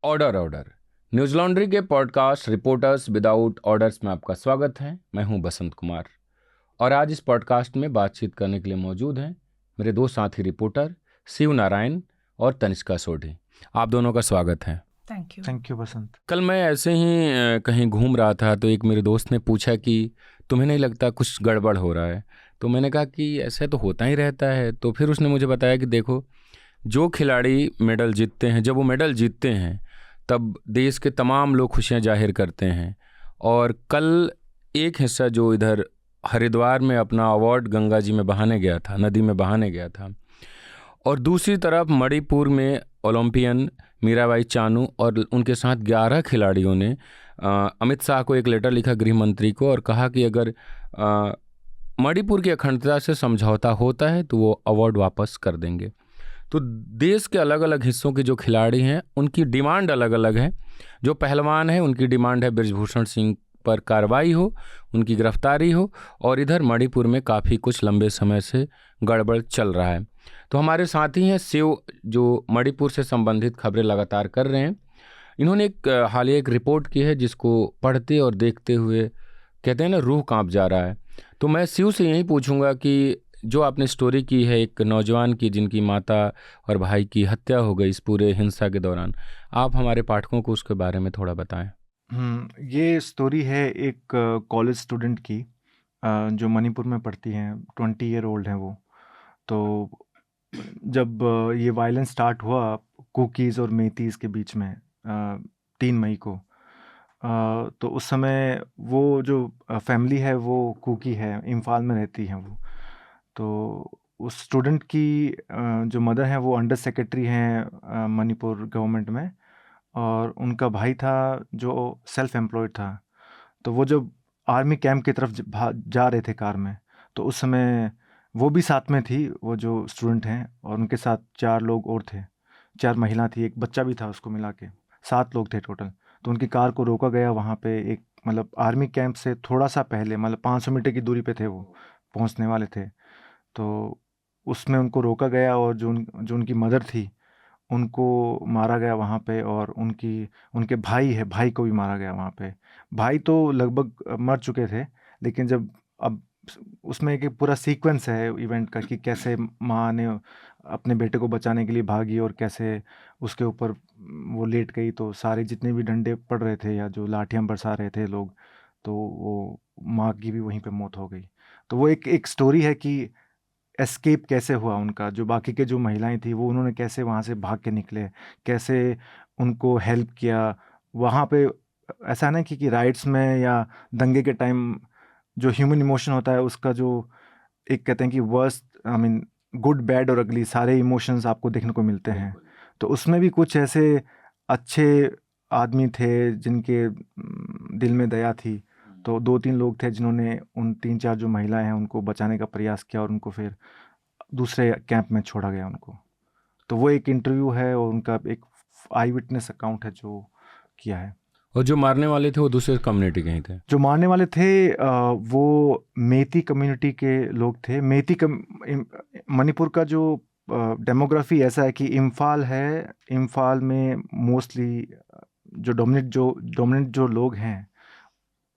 Order order news laundry के podcast reporters without orders में आपका स्वागत है। मैं हूं बसंत कुमार और आज इस पॉडकास्ट में बातचीत करने के लिए मौजूद हैं मेरे दो साथी रिपोर्टर शिव नारायण और तनिष्का सोढ़ी। आप दोनों का स्वागत है। थैंक यू बसंत। कल मैं ऐसे ही कहीं घूम रहा था तो एक मेरे दोस्त ने पूछा कि तुम्हें नहीं लगता कुछ गड़बड़ हो रहा है? तो मैंने कहा कि ऐसे तो होता ही रहता है। तो फिर उसने मुझे बताया कि देखो, जो खिलाड़ी मेडल जीतते हैं, जब वो मेडल जीतते हैं तब देश के तमाम लोग खुशियां जाहिर करते हैं। और कल एक हिस्सा जो इधर हरिद्वार में अपना अवार्ड गंगा जी में बहाने गया था, नदी में बहाने गया था, और दूसरी तरफ मणिपुर में ओलंपियन मीराबाई चानू और उनके साथ 11 खिलाड़ियों ने अमित शाह को एक लेटर लिखा, गृह मंत्री को, और कहा कि अगर मणिपुर की अखंडता से समझौता होता है तो वो अवार्ड वापस कर देंगे। तो देश के अलग अलग हिस्सों के जो खिलाड़ी हैं उनकी डिमांड अलग अलग है। जो पहलवान है उनकी डिमांड है बृजभूषण सिंह पर कार्रवाई हो, उनकी गिरफ्तारी हो, और इधर मणिपुर में काफ़ी कुछ लंबे समय से गड़बड़ चल रहा है। तो हमारे साथी हैं शिव, जो मणिपुर से संबंधित खबरें लगातार कर रहे हैं। इन्होंने हालिया एक रिपोर्ट की है जिसको पढ़ते और देखते हुए कहते हैं ना, रूह कांप जा रहा है। तो मैं शिव से यही पूछूंगा कि जो आपने स्टोरी की है एक नौजवान की जिनकी माता और भाई की हत्या हो गई इस पूरे हिंसा के दौरान, आप हमारे पाठकों को उसके बारे में थोड़ा बताएं। ये स्टोरी है एक कॉलेज स्टूडेंट की, जो मणिपुर में पढ़ती हैं, 20 ईयर ओल्ड हैं वो। तो जब ये वायलेंस स्टार्ट हुआ कुकीज़ और मेतीज़ के बीच में 3 मई को, तो उस समय वो जो फैमिली है वो कुकी है, इम्फाल में रहती हैं वो। तो उस स्टूडेंट की जो मदर हैं वो अंडर सेक्रेटरी हैं मणिपुर गवर्नमेंट में, और उनका भाई था जो सेल्फ एम्प्लॉयड था। तो वो जब आर्मी कैंप की तरफ जा रहे थे कार में, तो उस समय वो भी साथ में थी, वो जो स्टूडेंट हैं, और उनके साथ 4 लोग और थे। 4 महिला थी, एक बच्चा भी था, उसको मिला के 7 लोग थे टोटल। तो उनकी कार को रोका गया वहाँ पे, एक मतलब आर्मी कैंप से थोड़ा सा पहले, मतलब 500 मीटर की दूरी पे थे वो, पहुँचने वाले थे। तो उसमें उनको रोका गया और जो उनकी मदर थी उनको मारा गया वहाँ पे, और उनके भाई को भी मारा गया वहाँ पे। भाई तो लगभग मर चुके थे, लेकिन जब अब उसमें एक पूरा सीक्वेंस है इवेंट का कि कैसे माँ ने अपने बेटे को बचाने के लिए भागी और कैसे उसके ऊपर वो लेट गई। तो सारे जितने भी डंडे पड़ रहे थे या जो लाठियाँ बरसा रहे थे लोग, तो वो माँ की भी वहीं पे मौत हो गई। तो वो एक स्टोरी है कि एस्केप कैसे हुआ उनका, जो बाकी के जो महिलाएं थी वो उन्होंने कैसे वहाँ से भाग के निकले, कैसे उनको हेल्प किया वहाँ पे। ऐसा ना कि राइट्स में या दंगे के टाइम जो ह्यूमन इमोशन होता है उसका जो एक कहते हैं कि worst, I mean good bad और अगली सारे इमोशंस आपको देखने को मिलते हैं। तो उसमें भी कुछ ऐसे अच्छे आदमी थे जिनके दिल में दया थी। तो 2-3 लोग थे जिन्होंने उन 3-4 जो महिलाएं हैं उनको बचाने का प्रयास किया, और उनको फिर दूसरे कैंप में छोड़ा गया उनको। तो वो एक इंटरव्यू है और उनका एक आई विटनेस अकाउंट है जो किया है। और जो मारने वाले थे वो दूसरे कम्युनिटी के ही थे? जो मारने वाले थे वो मेती कम्युनिटी के लोग थे। मणिपुर का जो डेमोग्राफी ऐसा है कि इम्फाल है, इम्फाल में मोस्टली जो डोमिनेंट जो लोग हैं,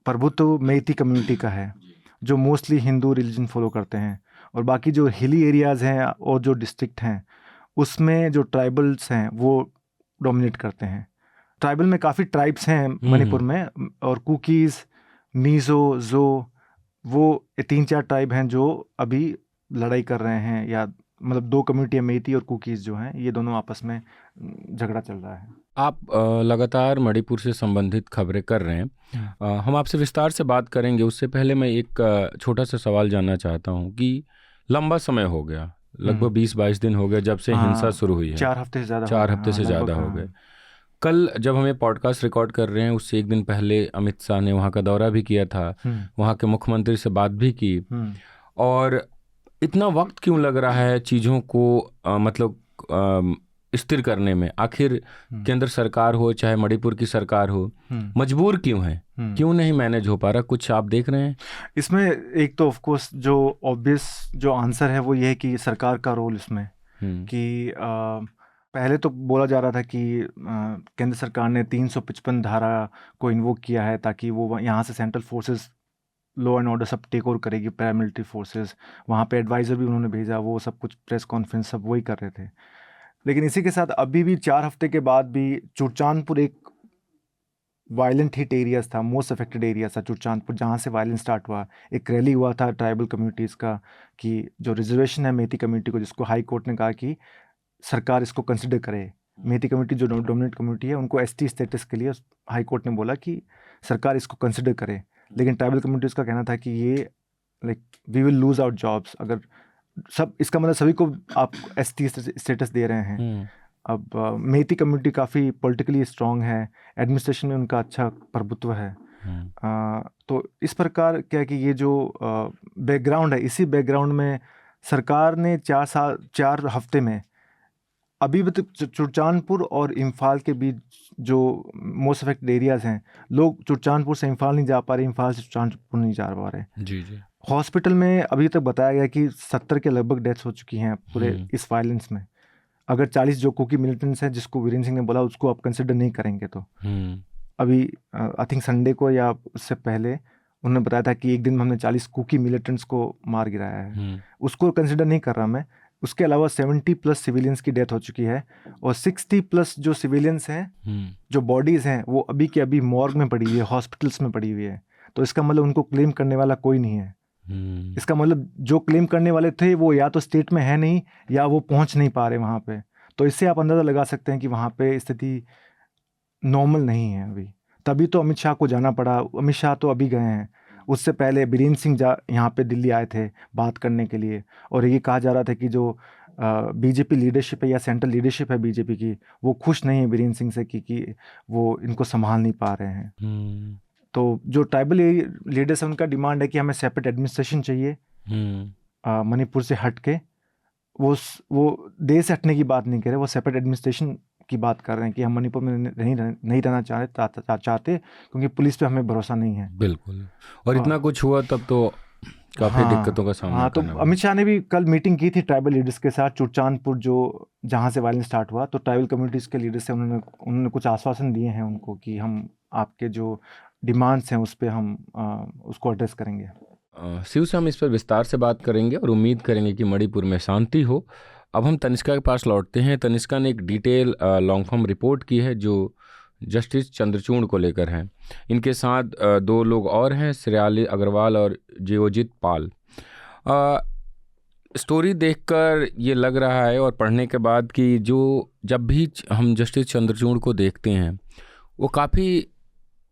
प्रभुत्व मेती कम्युनिटी का है, जो मोस्टली हिंदू रिलीजन फॉलो करते हैं। और बाकी जो हिली एरियाज़ हैं और जो डिस्ट्रिक्ट हैं उसमें जो ट्राइबल्स हैं वो डोमिनेट करते हैं। ट्राइबल में काफ़ी ट्राइब्स हैं मणिपुर में, और कुकीज़, मीज़ो, जो वो 3-4 ट्राइब हैं जो अभी लड़ाई कर रहे हैं, या मतलब 2 कम्युनिटियाँ मेती और कुकीज़ जो हैं ये दोनों आपस में झगड़ा चल रहा है। आप लगातार मणिपुर से संबंधित खबरें कर रहे हैं। हम आपसे विस्तार से बात करेंगे। उससे पहले मैं एक छोटा सा सवाल जानना चाहता हूं कि लंबा समय हो गया, लगभग 20-22 दिन हो गए जब से हिंसा शुरू हुई है। 4 हफ्ते से ज़्यादा 4 हफ्ते से ज़्यादा हो गए। कल जब हमें पॉडकास्ट रिकॉर्ड कर रहे हैं उससे एक दिन पहले अमित शाह ने वहाँ का दौरा भी किया था, वहाँ के मुख्यमंत्री से बात भी की। और इतना वक्त क्यों लग रहा है चीज़ों को मतलब स्थिर करने में? आखिर केंद्र सरकार हो चाहे मणिपुर की सरकार हो, मजबूर क्यों है? क्यों नहीं मैनेज हो पा रहा? कुछ आप देख रहे हैं इसमें? एक तो ऑफ कोर्स जो ऑब्वियस जो आंसर है वो ये है कि सरकार का रोल इसमें, कि पहले तो बोला जा रहा था कि केंद्र सरकार ने 355 धारा को इन्वोक किया है ताकि वो यहाँ से central forces law and order सब टेक ओवर करेगी, पैरामिलिट्री फोर्सेस। वहाँ पे एडवाइज़र भी उन्होंने भेजा, वो सब कुछ प्रेस कॉन्फ्रेंस सब वही कर रहे थे। लेकिन इसी के साथ अभी भी 4 हफ्ते के बाद भी चुरचांदपुर एक वायलेंट हिट एरियाज था, मोस्ट अफेक्टेड एरिया था चुरचांदपुर, जहाँ से वायलेंस स्टार्ट हुआ। एक रैली हुआ था ट्राइबल कम्युनिटीज़ का कि जो रिजर्वेशन है मेथी कम्युनिटी को, जिसको हाई कोर्ट ने कहा कि सरकार इसको कंसिडर करे। मेथी कम्युनिटी जो डोमिनेंट कम्युनिटी है, उनको एसटी स्टेटस के लिए हाई कोर्ट ने बोला कि सरकार इसको कंसिडर करे। लेकिन ट्राइबल कम्युनिटीज़ का कहना था कि ये like we will lose out jobs अगर सब, इसका मतलब सभी को आप एसटी स्टेटस दे रहे हैं। अब मेथी कम्युनिटी काफ़ी पॉलिटिकली स्ट्रांग है, एडमिनिस्ट्रेशन में उनका अच्छा प्रभुत्व है। तो इस प्रकार क्या है कि ये जो बैकग्राउंड है, इसी बैकग्राउंड में सरकार ने 4 हफ्ते में अभी भी तो चुरचांदपुर और इम्फाल के बीच जो मोस्ट अफेक्टेड एरियाज़ हैं, लोग चुरचांदपुर से इम्फाल नहीं जा पा रहे, इम्फाल से चुरचांदपुर नहीं जा पा रहे। जी जी। हॉस्पिटल में अभी तक बताया गया कि 70 के लगभग डेथ्स हो चुकी हैं पूरे इस वायलेंस में। अगर 40 जो कुकी मिलिटेंट्स हैं, जिसको वीरेंद्र सिंह ने बोला उसको आप कंसिडर नहीं करेंगे तो अभी आई थिंक संडे को या उससे पहले उन्होंने बताया था कि एक दिन में हमने 40 कुकी मिलिटेंट्स को मार गिराया है, उसको कंसिडर नहीं कर रहा मैं। उसके अलावा 70+ सिविलियंस की डेथ हो चुकी है और 60+ जो सिविलियंस हैं, जो बॉडीज़ हैं, वो अभी के अभी मॉर्ग में पड़ी हुई है, हॉस्पिटल्स में पड़ी हुई है। तो इसका मतलब उनको क्लेम करने वाला कोई नहीं है। इसका मतलब जो क्लेम करने वाले थे वो या तो स्टेट में है नहीं या वो पहुंच नहीं पा रहे वहाँ पे। तो इससे आप अंदाज़ा लगा सकते हैं कि वहाँ पे स्थिति नॉर्मल नहीं है अभी। तभी तो अमित शाह को जाना पड़ा। अमित शाह तो अभी गए हैं, उससे पहले बीरेंद्र सिंह यहाँ पे दिल्ली आए थे बात करने के लिए। और ये कहा जा रहा था कि जो बीजेपी लीडरशिप है या सेंट्रल लीडरशिप है बीजेपी की, वो खुश नहीं है बीरेंद्र सिंह से कि वो इनको संभाल नहीं पा रहे हैं। तो जो ट्राइबल लीडर्स हैं, उनका डिमांड है कि हमें सेपरेट एडमिनिस्ट्रेशन चाहिए मणिपुर से हट के। वो देश से हटने की बात नहीं कर रहे, वो सेपरेट एडमिनिस्ट्रेशन की बात कर रहे हैं कि हम मणिपुर में नहीं रहना चाहते क्योंकि पुलिस पे हमें भरोसा नहीं है। बिल्कुल। और इतना कुछ हुआ तब तो काफ़ी दिक्कतों का सामना तो अमित शाह ने भी कल मीटिंग की थी ट्राइबल लीडर्स के साथ चुरचांदपुर, जो जहाँ से वायलेंस स्टार्ट हुआ। तो ट्राइबल कम्युनिटीज़ के लीडर्स से उन्होंने कुछ आश्वासन दिए हैं उनको कि हम आपके जो डिमांड्स हैं उस पर हम उसको एड्रेस करेंगे। शिव से हम इस पर विस्तार से बात करेंगे और उम्मीद करेंगे कि मणिपुर में शांति हो। अब हम तनिष्का के पास लौटते हैं। तनिष्का ने एक डिटेल लॉन्ग फॉर्म रिपोर्ट की है जो जस्टिस चंद्रचूड़ को लेकर है। इनके साथ 2 लोग और हैं, श्रेयाली अग्रवाल और जियोजित पाल। स्टोरी देखकर ये लग रहा है और पढ़ने के बाद कि जब भी हम जस्टिस चंद्रचूड़ को देखते हैं वो काफ़ी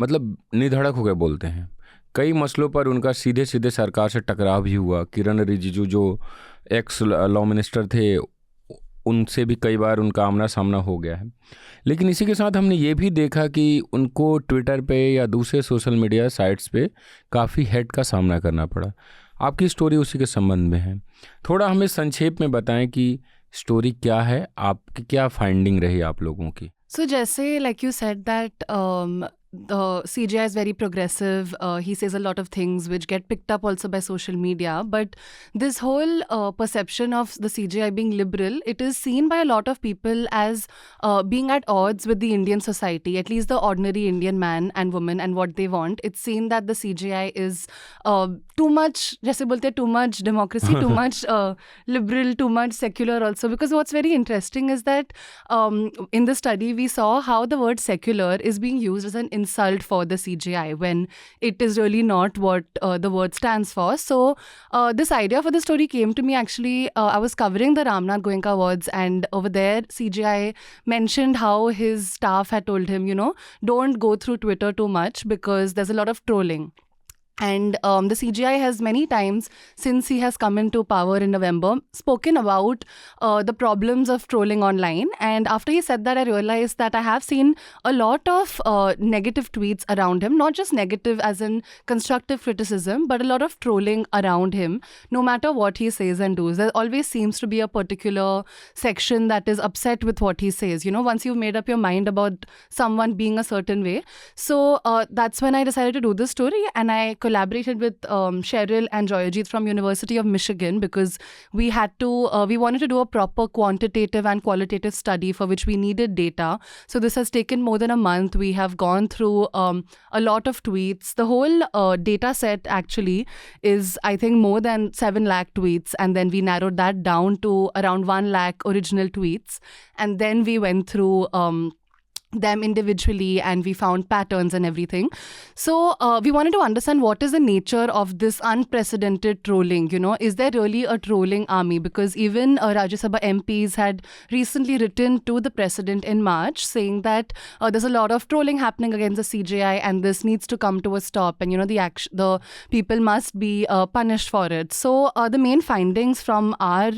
मतलब निधड़क होकर बोलते हैं। कई मसलों पर उनका सीधे सीधे सरकार से टकराव भी हुआ। किरण रिजिजू जो एक्स लॉ मिनिस्टर थे, उनसे भी कई बार उनका आमना सामना हो गया है। लेकिन इसी के साथ हमने ये भी देखा कि उनको ट्विटर पे या दूसरे सोशल मीडिया साइट्स पे काफ़ी हेट का सामना करना पड़ा। आपकी स्टोरी उसी के संबंध में है। थोड़ा हमें संक्षेप में बताएं कि स्टोरी क्या है, आपकी क्या फाइंडिंग रही आप लोगों की। So जैसे like you said that the CGI is very progressive. He says a lot of things which get picked up also by social media. But this whole perception of the CGI being liberal, it is seen by a lot of people as being at odds with the Indian society, at least the ordinary Indian man and woman and what they want. It's seen that the CGI is too much, जैसे बोलते हैं, too much democracy, too much liberal, too much secular also. Because what's very interesting is that in the study we saw how the word secular is being used as an insult for the CGI when it is really not what the word stands for. So this idea for the story came to me actually. I was covering the Ramnath Goenka Awards, and over there CGI mentioned how his staff had told him, don't go through Twitter too much because there's a lot of trolling. And the CGI has many times since he has come into power in November spoken about the problems of trolling online. And after he said that, I realized that I have seen a lot of negative tweets around him, not just negative as in constructive criticism, but a lot of trolling around him. No matter what he says and does, there always seems to be a particular section that is upset with what he says. Once you've made up your mind about someone being a certain way. So that's when I decided to do this story, and I collaborated with Cheryl and Joyajit from University of Michigan because we wanted to do a proper quantitative and qualitative study for which we needed data. So this has taken more than a month. We have gone through a lot of tweets. The whole data set actually is, I think, more than 7 lakh tweets. And then we narrowed that down to around 1 lakh original tweets. And then we went through them individually and we found patterns and everything. So we wanted to understand what is the nature of this unprecedented trolling. Is there really a trolling army? Because even Rajya Sabha MPs had recently written to the president in March saying that there's a lot of trolling happening against the CJI and this needs to come to a stop, and the people must be punished for it. So the main findings from our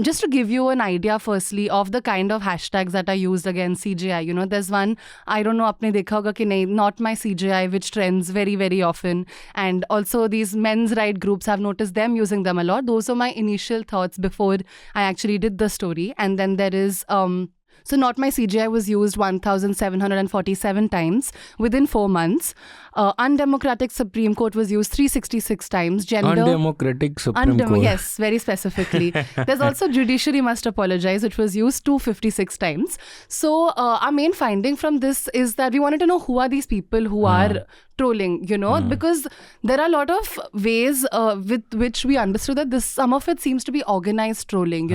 just to give you an idea firstly of the kind of hashtags that are used against CJI. There's one, I don't know, आपने देखा होगा कि नहीं, not my CJI, which trends very, very often. And also these men's right groups, have noticed them using them a lot. Those are my initial thoughts before I actually did the story. And then there is... So not my CJI was used 1,747 times within 4 months. Undemocratic Supreme Court was used 366 times. Undemocratic Supreme Court. Yes, very specifically. There's also judiciary must apologize, which was used 256 times. So our main finding from this is that we wanted to know who are these people who are trolling, because there are a lot of ways with which we understood that some of it seems to be organized trolling,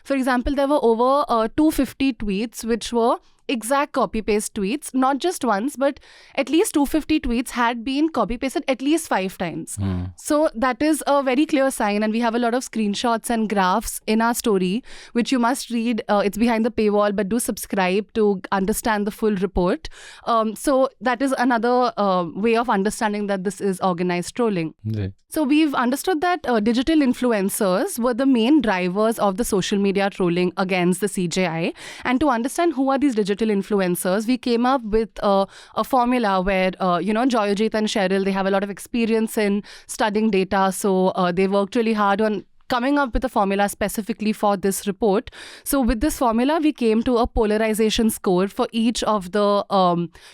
For example, there were over 250 tweets which were exact copy-paste tweets, not just once, but at least 250 tweets had been copy-pasted at least 5 times. So that is a very clear sign, and we have a lot of screenshots and graphs in our story, which you must read. It's behind the paywall, but do subscribe to understand the full report. So that is another way of understanding that this is organized trolling. Yeah. So we've understood that digital influencers were the main drivers of the social media trolling against the CJI. And to understand who are these digital influencers, we came up with a formula where, Joyajit and Cheryl, they have a lot of experience in studying data. So they worked really hard on coming up with a formula specifically for this report. So with this formula, we came to a polarization score for each of the,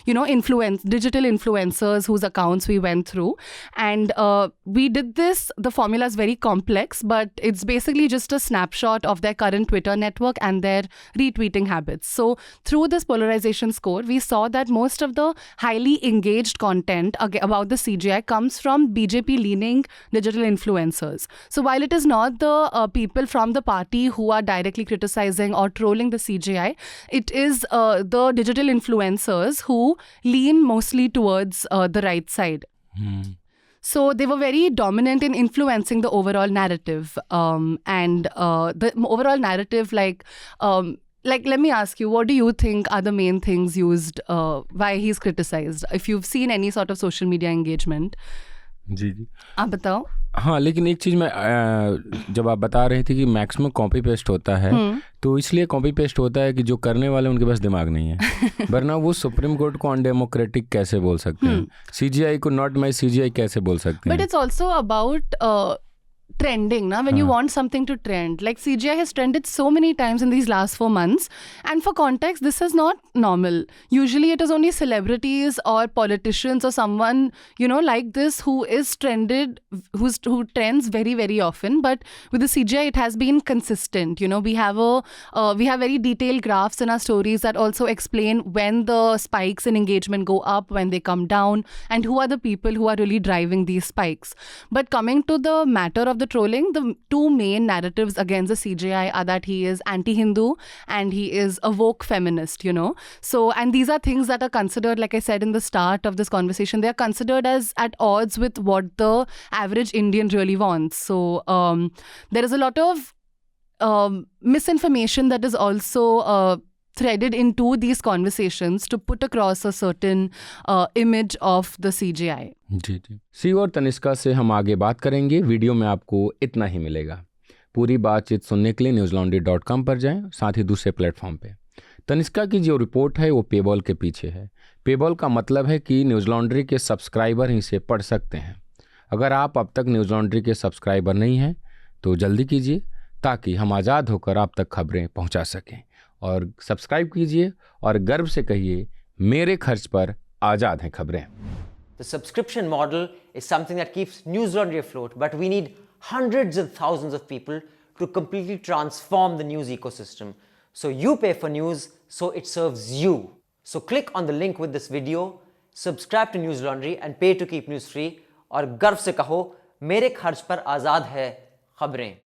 digital influencers whose accounts we went through. And we did this, the formula is very complex, but it's basically just a snapshot of their current Twitter network and their retweeting habits. So through this polarization score, we saw that most of the highly engaged content about the CJI comes from BJP-leaning digital influencers. So while it is not the people from the party who are directly criticizing or trolling the CJI, it is the digital influencers who lean mostly towards the right side. So they were very dominant in influencing the overall narrative. And the overall narrative, let me ask you, what do you think are the main things used, why he's criticized? If you've seen any sort of social media engagement. जी आप बताओ. हाँ, लेकिन एक चीज़ मैं जब आप बता रहे थे कि मैक्सिमम कॉपी पेस्ट होता है, तो इसलिए कॉपी पेस्ट होता है कि जो करने वाले उनके पास दिमाग नहीं है. वरना वो सुप्रीम कोर्ट को अनडेमोक्रेटिक कैसे बोल सकते हैं, CJI को नॉट माई CJI कैसे बोल सकते हैं. But it's also about trending, when you want something to trend. Like CJI has trended so many times in these last 4 months. And for context, this is not normal. Usually it is only celebrities or politicians or someone, like this who is trended, who trends very, very often. But with the CJI, it has been consistent. We have very detailed graphs in our stories that also explain when the spikes in engagement go up, when they come down, and who are the people who are really driving these spikes. But coming to the matter of the trolling, the two main narratives against the CJI are that he is anti-Hindu and he is a woke feminist, So, and these are things that are considered, like I said in the start of this conversation, they are considered as at odds with what the average Indian really wants. So, there is a lot of misinformation that is also threaded into these conversations to put across a certain image of the CJI. जी. शिव और तनिष्का से हम आगे बात करेंगे. Video में आपको इतना ही मिलेगा. पूरी बातचीत सुनने के लिए newslaundry.com पर जाएं, साथ ही दूसरे प्लेटफॉर्म पे. तनिष्का की जो रिपोर्ट है वो पेबॉल के पीछे है. पेबॉल का मतलब है कि न्यूज़ लॉन्ड्री के सब्सक्राइबर ही इसे पढ़ सकते हैं. अगर आप अब तक न्यूज़ लॉन्ड्री के सब्सक्राइबर नहीं हैं तो जल्दी कीजिए ताकि हम आज़ाद होकर आप तक खबरें पहुंचा सकें. और सब्सक्राइब कीजिए और गर्व से कहिए, मेरे खर्च पर आज़ाद हैं खबरें. The subscription model is something that keeps News Laundry afloat, but we need hundreds and thousands of people to completely transform the news ecosystem. So you pay for news, so it serves you. So click on the link with this video, subscribe to News Laundry and pay to keep news free, और गर्व से कहो, मेरे खर्च पर आज़ाद है खबरें।